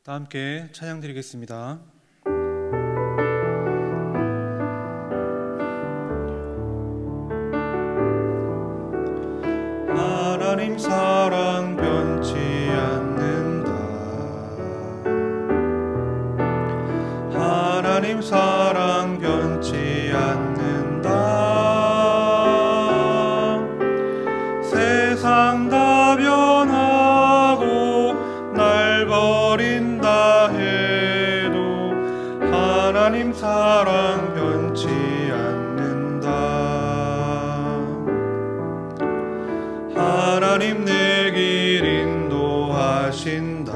다 함께 찬양 드리겠습니다. 하나님 사랑 변치 않는다. 하나님 사랑 변치 않는다. 세상 다 변하고 날 버린다 해도 하나님 사랑 변치 않는다. 하나님 내 길 인도하신다.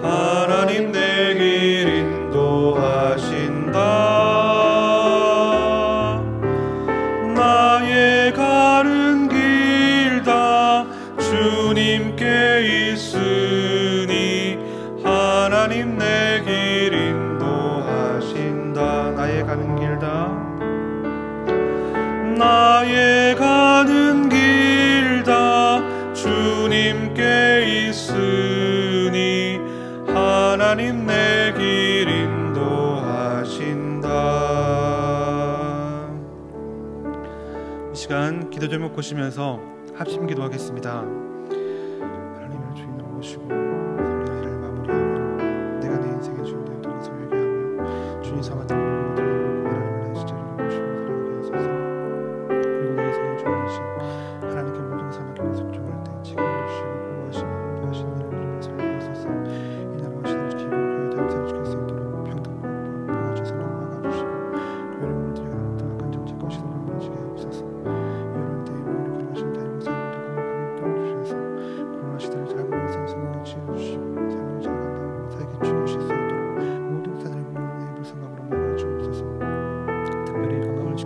하나님 내 길 인도하신다. 나의 가는 길 다 주님께 있으니 하나님 내 길 인도하신다. 나의 가는 길 다 나의 가는 길 다 주님께 있으니 하나님 내 길 인도하신다. 이 시간 기도 제목 보시면서 합심 기도하겠습니다. 하나님을 주인으로 모시고 성령의 일을 마무리하며 내가 내 인생의 주인 되었다고 회개하며 주님 삼았던 모든 것들을 하나님을 내 진짜 주인으로 모시고 살아가게 하소서. 그리고 내 인생의 주인이신 하나님께 모든 사막에 속종할 때 책임을 주시고 보호하시며 인도하시는 일을 누리는 삶을 하소서. 이 나라와 시대를 지키고 교회 다음 세를 지킬 수 있도록 평등과 보호하셔 성령을 막아주시고 교회를 무너뜨리게 하는 악한 정책과 시도를 무너지게 하옵소서.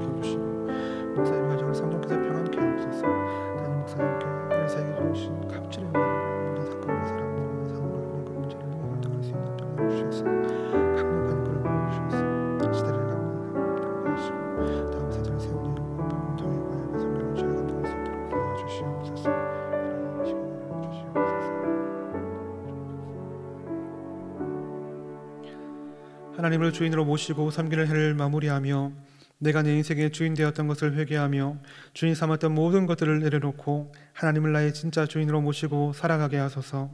이런 때에 우리를 구원하신 다임 목사님도 강력하게 이끌어주셔서 코로나 시대를 잘 보내서 성령을 치유해주시고 삶을 잘 감당하고 사역에 주실 수 있도록 모든 사단의 공격을 내 불성감으로 막아주옵소서. 특별히 건강을 지켜주시고 목사님 가정을 성령께서 평안케 하옵소서. 담임 목사님께 일사에게 주신 갑질의 은혜로 모든 사건과 사람과 상황과 그런 문제를 능히 감당할 수 있는 능력을 주셔서 강력한 이끌을 보여주셔서 시대를 감당하게 하시고 다음 세대를 세우는 일과 복음 통해 과연 성령을 잘 감당할 수 있도록 도와주시옵소서. 하나님 이 시간을 주시옵소서. 하나님을 주인으로 모시고 섬기는 해를 마무리하며 내가 내 인생의 주인 되었던 것을 회개하며 주인 삼았던 모든 것들을 내려놓고 하나님을 나의 진짜 주인으로 모시고 살아가게 하소서.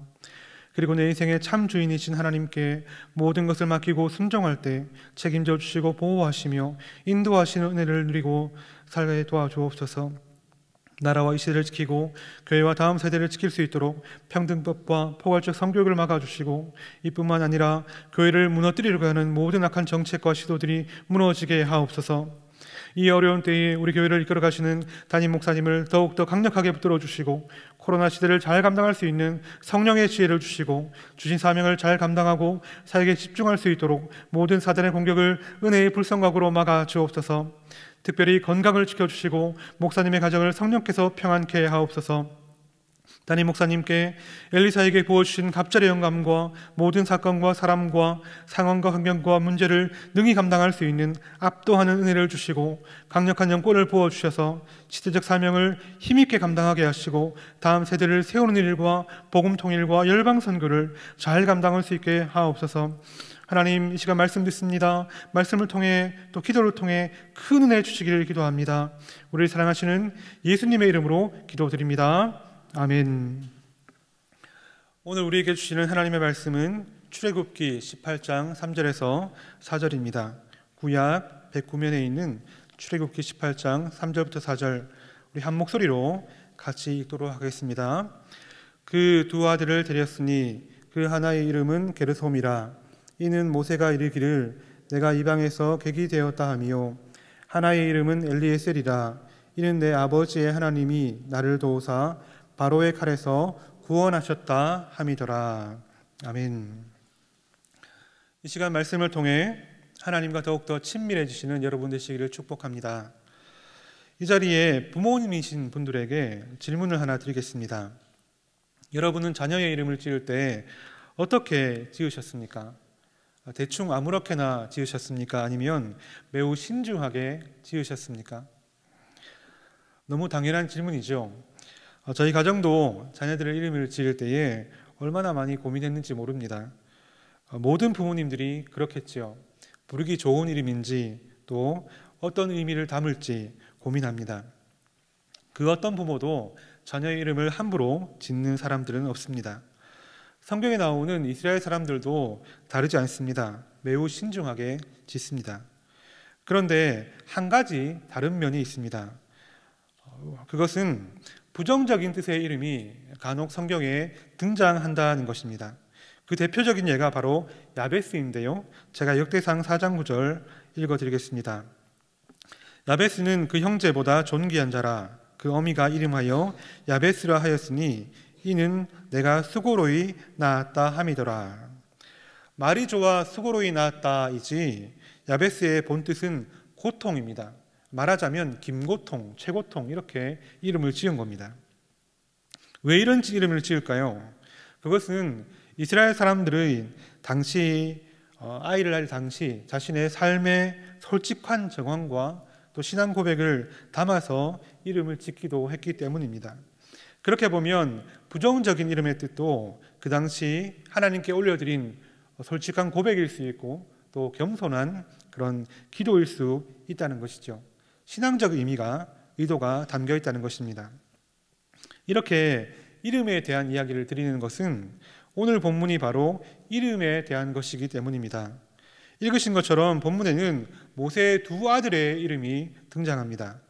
그리고 내 인생의 참 주인이신 하나님께 모든 것을 맡기고 순종할 때 책임져 주시고 보호하시며 인도하시는 은혜를 누리고 살게 도와주옵소서. 나라와 이 시대를 지키고 교회와 다음 세대를 지킬 수 있도록 평등법과 포괄적 성교육을 막아주시고 이뿐만 아니라 교회를 무너뜨리려고 하는 모든 악한 정책과 시도들이 무너지게 하옵소서. 이 어려운 때에 우리 교회를 이끌어 가시는 담임 목사님을 더욱더 강력하게 붙들어 주시고 코로나 시대를 잘 감당할 수 있는 성령의 지혜를 주시고 주신 사명을 잘 감당하고 사역에 집중할 수 있도록 모든 사단의 공격을 은혜의 불성각으로 막아 주옵소서. 특별히 건강을 지켜주시고 목사님의 가정을 성령께서 평안케 하옵소서. 담임 목사님께 엘리사에게 부어주신 갑절의 영감과 모든 사건과 사람과 상황과 환경과 문제를 능히 감당할 수 있는 압도하는 은혜를 주시고 강력한 영권을 부어주셔서 시대적 사명을 힘있게 감당하게 하시고 다음 세대를 세우는 일과 복음 통일과 열방 선교를 잘 감당할 수 있게 하옵소서. 하나님 이 시간 말씀 듣습니다. 말씀을 통해 또 기도를 통해 큰 은혜 주시기를 기도합니다. 우리를 사랑하시는 예수님의 이름으로 기도드립니다. 아멘. 오늘 우리에게 주시는 하나님의 말씀은 출애굽기 18장 3절에서 4절입니다. 구약 109면에 있는 출애굽기 18장 3절부터 4절 우리 한 목소리로 같이 읽도록 하겠습니다. 그 두 아들을 데렸으니 그 하나의 이름은 게르솜이라. 이는 모세가 이르기를 내가 이방에서 객이 되었다 하며 하나의 이름은 엘리에셀이라. 이는 내 아버지의 하나님이 나를 도우사 바로의 칼에서 구원하셨다 함이더라. 아멘. 이 시간 말씀을 통해 하나님과 더욱더 친밀해지시는 여러분 되시기를 축복합니다. 이 자리에 부모님이신 분들에게 질문을 하나 드리겠습니다. 여러분은 자녀의 이름을 지을 때 어떻게 지으셨습니까? 대충 아무렇게나 지으셨습니까? 아니면 매우 신중하게 지으셨습니까? 너무 당연한 질문이죠. 저희 가정도 자녀들의 이름을 지을 때에 얼마나 많이 고민했는지 모릅니다. 모든 부모님들이 그렇겠지요. 부르기 좋은 이름인지 또 어떤 의미를 담을지 고민합니다. 그 어떤 부모도 자녀의 이름을 함부로 짓는 사람들은 없습니다. 성경에 나오는 이스라엘 사람들도 다르지 않습니다. 매우 신중하게 짓습니다. 그런데 한 가지 다른 면이 있습니다. 그것은 부정적인 뜻의 이름이 간혹 성경에 등장한다는 것입니다. 그 대표적인 예가 바로 야베스인데요. 제가 역대상 4장 9절 읽어드리겠습니다. 야베스는 그 형제보다 존귀한 자라. 그 어미가 이름하여 야베스라 하였으니 이는 내가 수고로이 낳았다 함이더라. 말이 좋아 수고로이 낳았다이지 야베스의 본뜻은 고통입니다. 말하자면 김고통, 최고통 이렇게 이름을 지은 겁니다. 왜 이런 이름을 지을까요? 그것은 이스라엘 사람들의 당시 아이를 낳을 당시 자신의 삶의 솔직한 정황과 또 신앙 고백을 담아서 이름을 짓기도 했기 때문입니다. 그렇게 보면 부정적인 이름의 뜻도 그 당시 하나님께 올려드린 솔직한 고백일 수 있고 또 겸손한 그런 기도일 수 있다는 것이죠. 신앙적 의도가 담겨 있다는 것입니다. 이렇게 이름에 대한 이야기를 드리는 것은 오늘 본문이 바로 이름에 대한 것이기 때문입니다. 읽으신 것처럼 본문에는 모세의 두 아들의 이름이 등장합니다.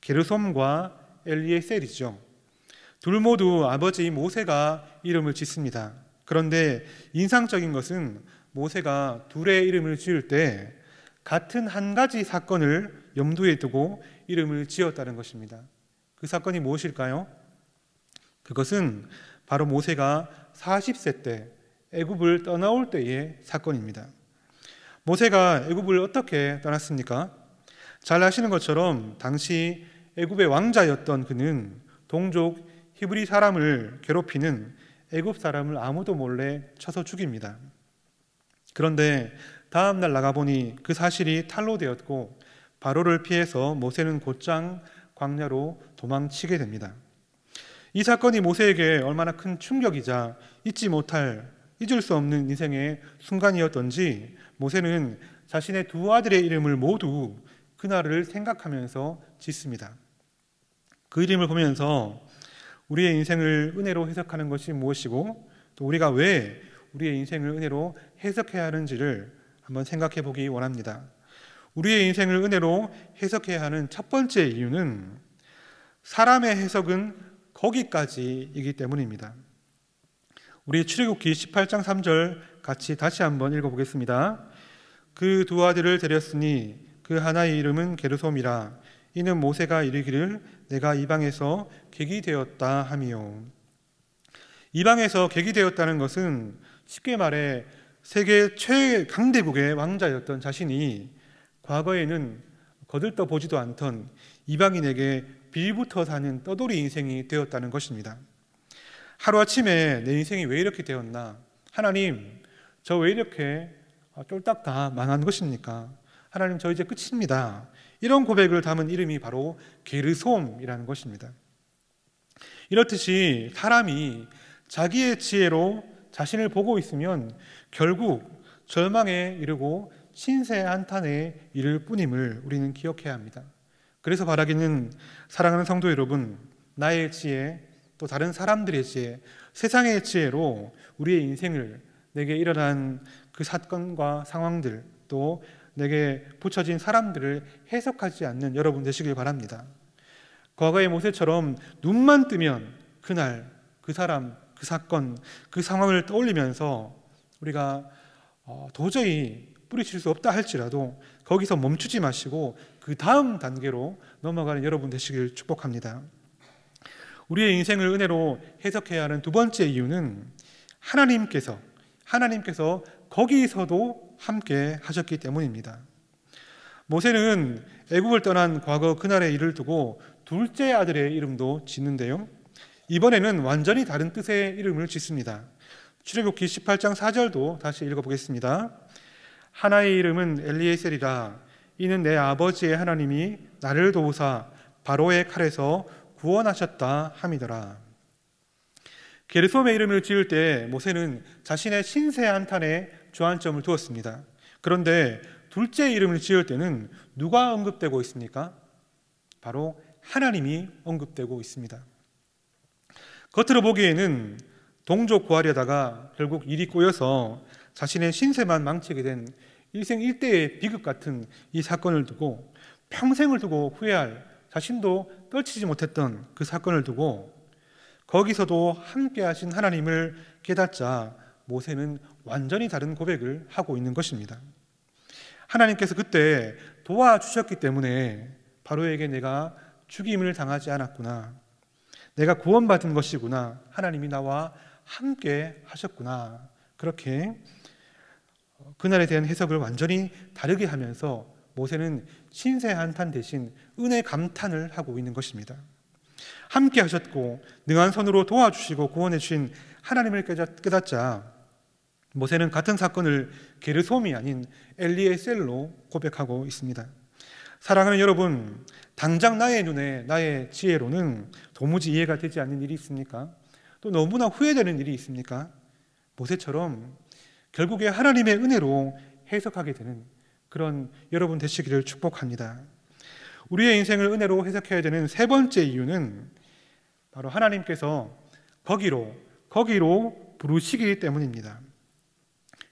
게르솜과 엘리에셀이죠. 둘 모두 아버지 모세가 이름을 짓습니다. 그런데 인상적인 것은 모세가 둘의 이름을 지을 때 같은 한 가지 사건을 염두에 두고 이름을 지었다는 것입니다. 그 사건이 무엇일까요? 그것은 바로 모세가 40세 때 애굽을 떠나올 때의 사건입니다. 모세가 애굽을 어떻게 떠났습니까? 잘 아시는 것처럼 당시 애굽의 왕자였던 그는 동족 히브리 사람을 괴롭히는 애굽 사람을 아무도 몰래 쳐서 죽입니다. 그런데 다음 날 나가보니 그 사실이 탄로되었고 바로를 피해서 모세는 곧장 광야로 도망치게 됩니다. 이 사건이 모세에게 얼마나 큰 충격이자 잊을 수 없는 인생의 순간이었던지 모세는 자신의 두 아들의 이름을 모두 그날을 생각하면서 짓습니다. 그 이름을 보면서 우리의 인생을 은혜로 해석하는 것이 무엇이고 또 우리가 왜 우리의 인생을 은혜로 해석해야 하는지를 한번 생각해 보기 원합니다. 우리의 인생을 은혜로 해석해야 하는 첫 번째 이유는 사람의 해석은 거기까지이기 때문입니다. 우리 출애굽기 18장 3절 같이 다시 한번 읽어보겠습니다. 그 두 아들을 데렸으니 그 하나의 이름은 게르솜이라. 이는 모세가 이르기를 내가 이방에서 객이 되었다 하미요. 이방에서 객이 되었다는 것은 쉽게 말해 세계 최강대국의 왕자였던 자신이 과거에는 거들떠 보지도 않던 이방인에게 빌부터 사는 떠돌이 인생이 되었다는 것입니다. 하루아침에 내 인생이 왜 이렇게 되었나? 하나님, 저 왜 이렇게 쫄딱 다 망한 것입니까? 하나님, 저 이제 끝입니다. 이런 고백을 담은 이름이 바로 게르솜이라는 것입니다. 이렇듯이 사람이 자기의 지혜로 자신을 보고 있으면 결국 절망에 이르고 신세한탄에 이를 뿐임을 우리는 기억해야 합니다. 그래서 바라기는 사랑하는 성도 여러분, 나의 지혜 또 다른 사람들의 지혜, 세상의 지혜로 우리의 인생을 내게 일어난 그 사건과 상황들 또 내게 붙여진 사람들을 해석하지 않는 여러분 되시길 바랍니다. 과거의 모세처럼 눈만 뜨면 그날, 그 사람, 그 사건, 그 상황을 떠올리면서 우리가 도저히 뿌리칠 수 없다 할지라도 거기서 멈추지 마시고 그 다음 단계로 넘어가는 여러분 되시길 축복합니다. 우리의 인생을 은혜로 해석해야 하는 두 번째 이유는 하나님께서 거기서도 함께 하셨기 때문입니다. 모세는 애굽을 떠난 과거 그날의 일을 두고 둘째 아들의 이름도 짓는데요. 이번에는 완전히 다른 뜻의 이름을 짓습니다. 출애굽기 18장 4절도 다시 읽어보겠습니다. 하나의 이름은 엘리에셀이라. 이는 내 아버지의 하나님이 나를 도우사 바로의 칼에서 구원하셨다 함이더라. 게르솜의 이름을 지을 때 모세는 자신의 신세 한탄에 주안점을 두었습니다. 그런데 둘째 이름을 지을 때는 누가 언급되고 있습니까? 바로 하나님이 언급되고 있습니다. 겉으로 보기에는 동족 구하려다가 결국 일이 꼬여서 자신의 신세만 망치게 된 일생일대의 비극 같은 이 사건을 두고, 평생을 두고 후회할, 자신도 떨치지 못했던 그 사건을 두고 거기서도 함께 하신 하나님을 깨닫자 모세는 완전히 다른 고백을 하고 있는 것입니다. 하나님께서 그때 도와주셨기 때문에 바로에게 내가 죽임을 당하지 않았구나, 내가 구원받은 것이구나, 하나님이 나와 함께 하셨구나, 그렇게 그날에 대한 해석을 완전히 다르게 하면서 모세는 신세 한탄 대신 은혜 감탄을 하고 있는 것입니다. 함께 하셨고 능한 손으로 도와주시고 구원해 주신 하나님을 깨닫자 모세는 같은 사건을 게르솜이 아닌 엘리에셀로 고백하고 있습니다. 사랑하는 여러분, 당장 나의 눈에, 나의 지혜로는 도무지 이해가 되지 않는 일이 있습니까? 또 너무나 후회되는 일이 있습니까? 모세처럼 결국에 하나님의 은혜로 해석하게 되는 그런 여러분 되시기를 축복합니다. 우리의 인생을 은혜로 해석해야 되는 세 번째 이유는 바로 하나님께서 거기로 부르시기 때문입니다.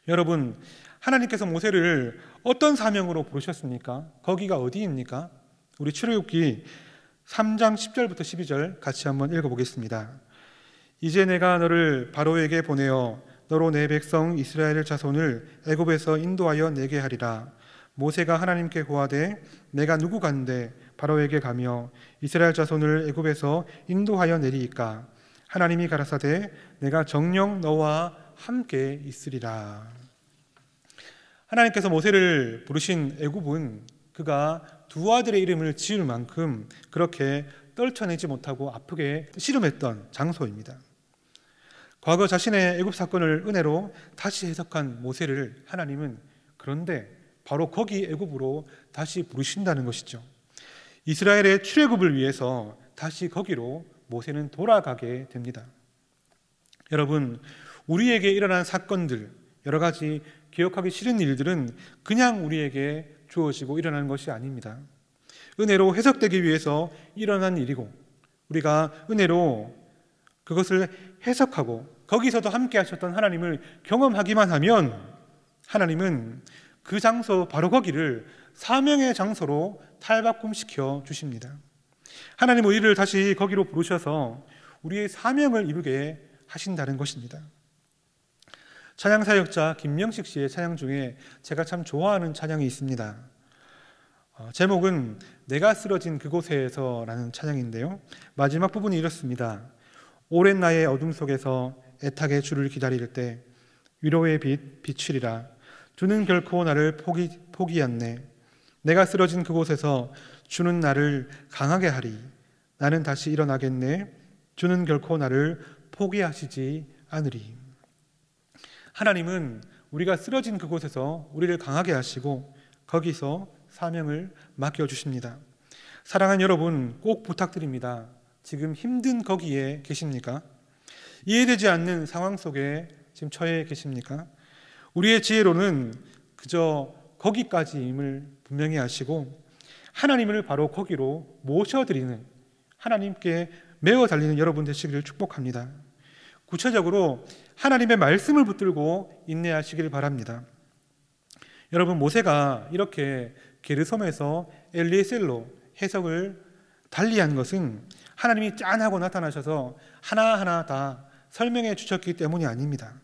여러분, 하나님께서 모세를 어떤 사명으로 부르셨습니까? 거기가 어디입니까? 우리 출애굽기 3장 10절부터 12절 같이 한번 읽어보겠습니다. 이제 내가 너를 바로에게 보내어 너로 내 백성 이스라엘 자손을 애굽에서 인도하여 내게 하리라. 모세가 하나님께 고하되 내가 누구간데 바로에게 가며 이스라엘 자손을 애굽에서 인도하여 내리이까? 하나님이 가라사대 내가 정녕 너와 함께 있으리라. 하나님께서 모세를 부르신 애굽은 그가 두 아들의 이름을 지을 만큼 그렇게 떨쳐내지 못하고 아프게 씨름했던 장소입니다. 과거 자신의 애굽 사건을 은혜로 다시 해석한 모세를 하나님은 그런데 바로 거기 애굽으로 다시 부르신다는 것이죠. 이스라엘의 출애굽을 위해서 다시 거기로 모세는 돌아가게 됩니다. 여러분, 우리에게 일어난 사건들, 여러 가지 기억하기 싫은 일들은 그냥 우리에게 주어지고 일어나는 것이 아닙니다. 은혜로 해석되기 위해서 일어난 일이고 우리가 은혜로 그것을 해석하고 거기서도 함께 하셨던 하나님을 경험하기만 하면 하나님은 그 장소, 바로 거기를 사명의 장소로 탈바꿈시켜 주십니다. 하나님 우리를 다시 거기로 부르셔서 우리의 사명을 이루게 하신다는 것입니다. 찬양사역자 김명식 씨의 찬양 중에 제가 참 좋아하는 찬양이 있습니다. 제목은 내가 쓰러진 그곳에서 라는 찬양인데요, 마지막 부분이 이렇습니다. 오랜 나의 어둠 속에서 애타게 주를 기다릴 때 위로의 빛 비추리라. 주는 결코 나를 포기 않네. 내가 쓰러진 그곳에서 주는 나를 강하게 하리. 나는 다시 일어나겠네. 주는 결코 나를 포기하시지 않으리. 하나님은 우리가 쓰러진 그곳에서 우리를 강하게 하시고 거기서 사명을 맡겨주십니다. 사랑하는 여러분, 꼭 부탁드립니다. 지금 힘든 거기에 계십니까? 이해되지 않는 상황 속에 지금 처해 계십니까? 우리의 지혜로는 그저 거기까지임을 분명히 아시고 하나님을 바로 거기로 모셔드리는, 하나님께 매어 달리는 여러분 되시기를 축복합니다. 구체적으로 하나님의 말씀을 붙들고 인내하시길 바랍니다. 여러분, 모세가 이렇게 게르솜에서 엘리에셀로 해석을 달리한 것은 하나님이 짠하고 나타나셔서 하나하나 다 설명해 주셨기 때문이 아닙니다.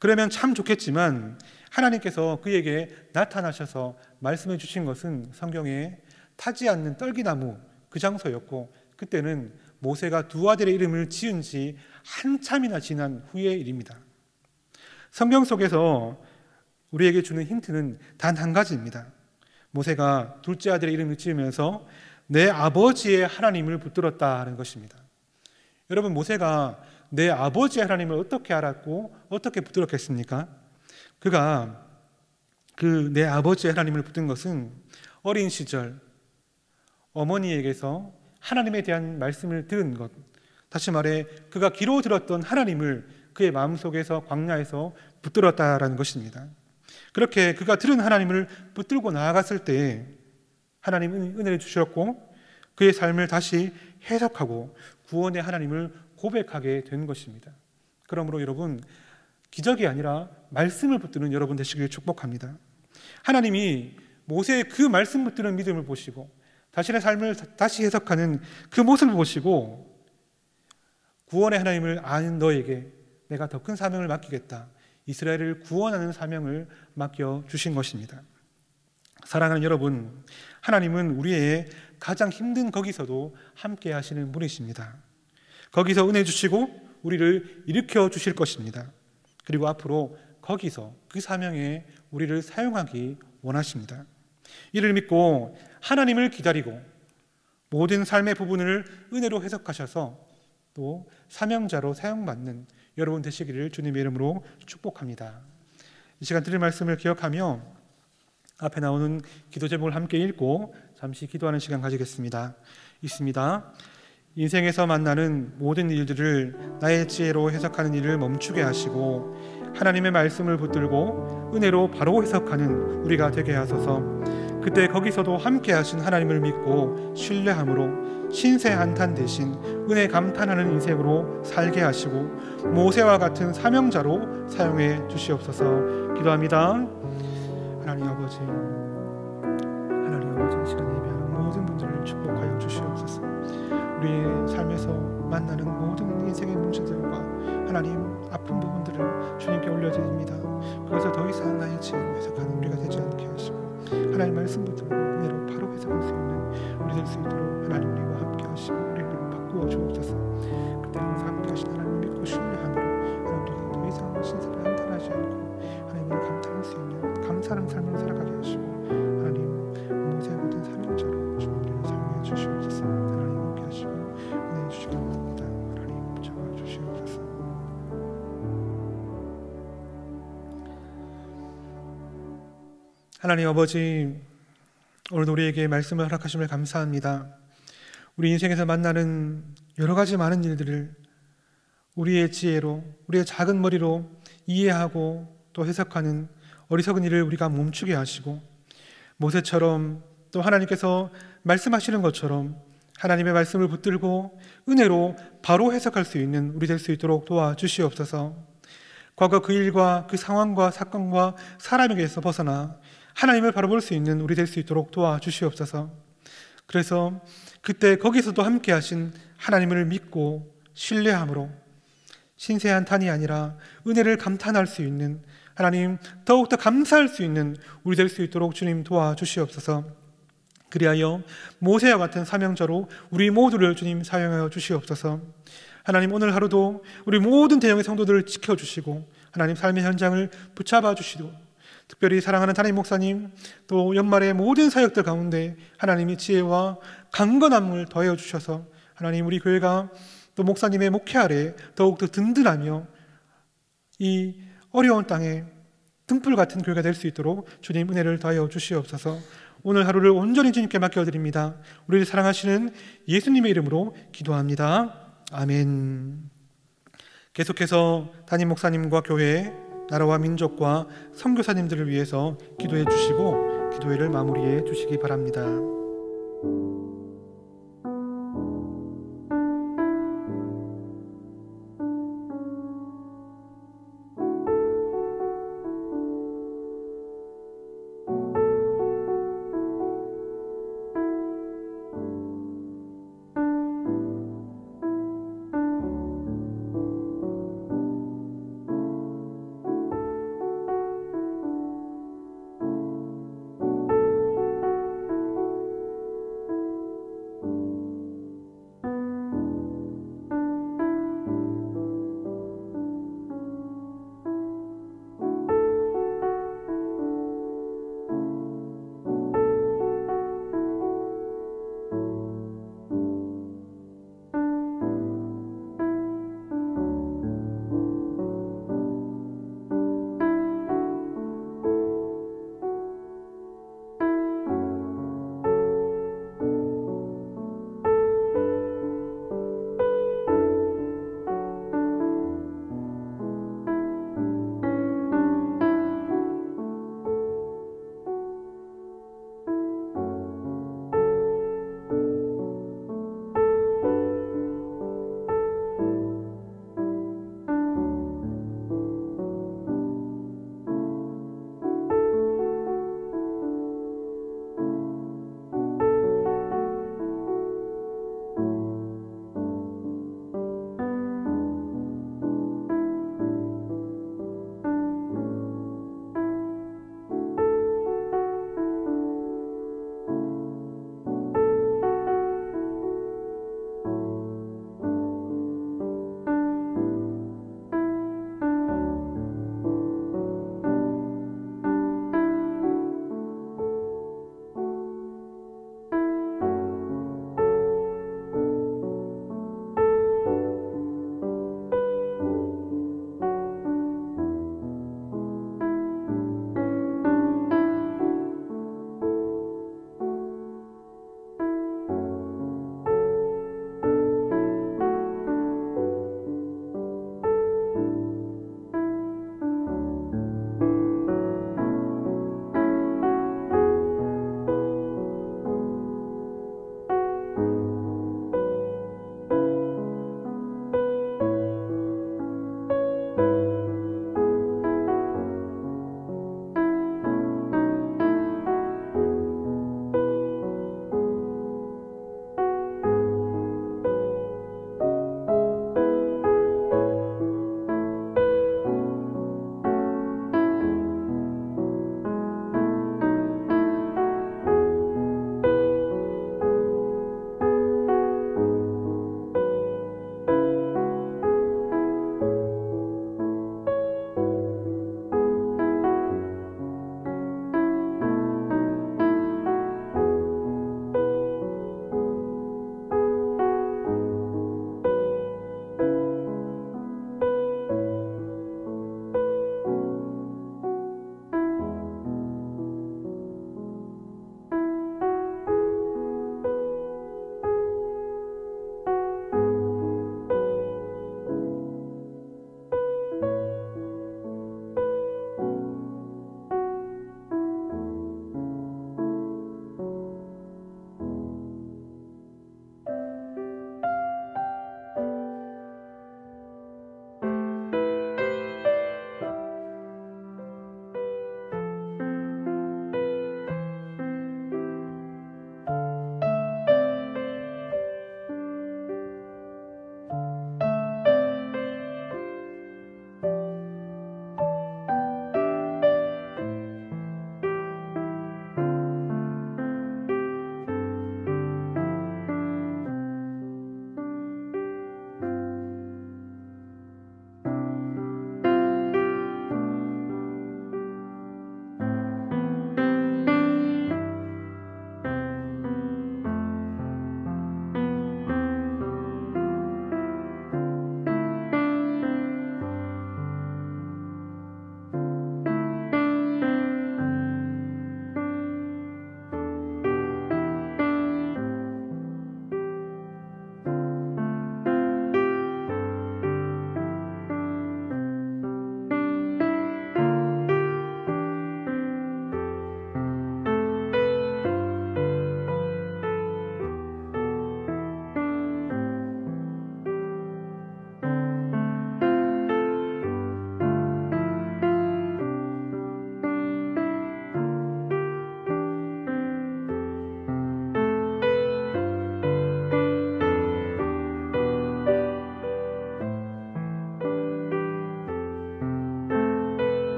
그러면 참 좋겠지만 하나님께서 그에게 나타나셔서 말씀해 주신 것은 성경에 타지 않는 떨기나무 그 장소였고, 그때는 모세가 두 아들의 이름을 지은 지 한참이나 지난 후의 일입니다. 성경 속에서 우리에게 주는 힌트는 단 한 가지입니다. 모세가 둘째 아들의 이름을 지으면서 내 아버지의 하나님을 붙들었다는 것입니다. 여러분, 모세가 내 아버지의 하나님을 어떻게 알았고 어떻게 붙들었겠습니까? 그가 그 내 아버지의 하나님을 붙든 것은 어린 시절 어머니에게서 하나님에 대한 말씀을 들은 것, 다시 말해 그가 기로 들었던 하나님을 그의 마음속에서 광야에서 붙들었다라는 것입니다. 그렇게 그가 들은 하나님을 붙들고 나아갔을 때 하나님은 은혜를 주셨고 그의 삶을 다시 해석하고 구원의 하나님을 고백하게 된 것입니다. 그러므로 여러분, 기적이 아니라 말씀을 붙드는 여러분 되시길 축복합니다. 하나님이 모세의 그 말씀 붙드는 믿음을 보시고 자신의 삶을 다시 해석하는 그 모습을 보시고 구원의 하나님을 아는 너에게 내가 더 큰 사명을 맡기겠다, 이스라엘을 구원하는 사명을 맡겨주신 것입니다. 사랑하는 여러분, 하나님은 우리의 가장 힘든 거기서도 함께 하시는 분이십니다. 거기서 은혜 주시고 우리를 일으켜 주실 것입니다. 그리고 앞으로 거기서 그 사명에 우리를 사용하기 원하십니다. 이를 믿고 하나님을 기다리고 모든 삶의 부분을 은혜로 해석하셔서 또 사명자로 사용받는 여러분 되시기를 주님의 이름으로 축복합니다. 이 시간 드릴 말씀을 기억하며 앞에 나오는 기도 제목을 함께 읽고 잠시 기도하는 시간 가지겠습니다. 있습니다. 인생에서 만나는 모든 일들을 나의 지혜로 해석하는 일을 멈추게 하시고 하나님의 말씀을 붙들고 은혜로 바로 해석하는 우리가 되게 하소서. 그때 거기서도 함께 하신 하나님을 믿고 신뢰함으로 신세 한탄 대신 은혜 감탄하는 인생으로 살게 하시고 모세와 같은 사명자로 사용해 주시옵소서. 기도합니다. 하나님 아버지, 이 시간에 예배하는 모든 분들을 축복하여 주시옵소서. 우리의 삶에서 만나는 모든 인생의 문제들과 하나님 아픈 부분들을 주님께 올려드립니다. 그래서 더 이상 나의 지혜로 해석하는 우리가 되지 않게 하시고 하나님 말씀 붙들고 은혜로 바로 해석할 수 있는 우리 될 수 있도록 하나님 우리와 함께 하시고 우리를 바꾸어 주옵소서. 그때 항상 함께 하신 하나님을 믿고 신뢰함으로 하나님 우리가 더 이상 신세를 한탄하지 않고 하나님을 감탄할 수 있는 감사하는 삶을 살아가게 하시고 하나님 모세와 같은 사명자로 주님을 사용해 주시옵소서. 하나님 함께 하시고 은혜 주시기 바랍니다. 하나님 붙잡아 주시옵소서. 하나님 아버지, 오늘도 우리에게 말씀을 허락하심을 감사합니다. 우리 인생에서 만나는 여러 가지 많은 일들을 우리의 지혜로, 우리의 작은 머리로 이해하고 또 해석하는 어리석은 일을 우리가 멈추게 하시고 모세처럼 또 하나님께서 말씀하시는 것처럼 하나님의 말씀을 붙들고 은혜로 바로 해석할 수 있는 우리 될 수 있도록 도와주시옵소서. 과거 그 일과 그 상황과 사건과 사람에게서 벗어나 하나님을 바라볼 수 있는 우리 될 수 있도록 도와주시옵소서. 그래서 그때 거기서도 함께 하신 하나님을 믿고 신뢰함으로 신세한탄이 아니라 은혜를 감탄할 수 있는 하나님, 더욱더 감사할 수 있는 우리 될 수 있도록 주님 도와주시옵소서. 그리하여 모세와 같은 사명자로 우리 모두를 주님 사용하여 주시옵소서. 하나님, 오늘 하루도 우리 모든 대형의 성도들을 지켜주시고 하나님 삶의 현장을 붙잡아 주시고 특별히 사랑하는 담임 목사님 또 연말의 모든 사역들 가운데 하나님이 지혜와 강건함을 더하여 주셔서 하나님 우리 교회가 또 목사님의 목회 아래 더욱더 든든하며 이 어려운 땅에 등불 같은 교회가 될 수 있도록 주님 은혜를 더하여 주시옵소서. 오늘 하루를 온전히 주님께 맡겨드립니다. 우리를 사랑하시는 예수님의 이름으로 기도합니다. 아멘. 계속해서 담임 목사님과 교회, 나라와 민족과 선교사님들을 위해서 기도해 주시고 기도회를 마무리해 주시기 바랍니다.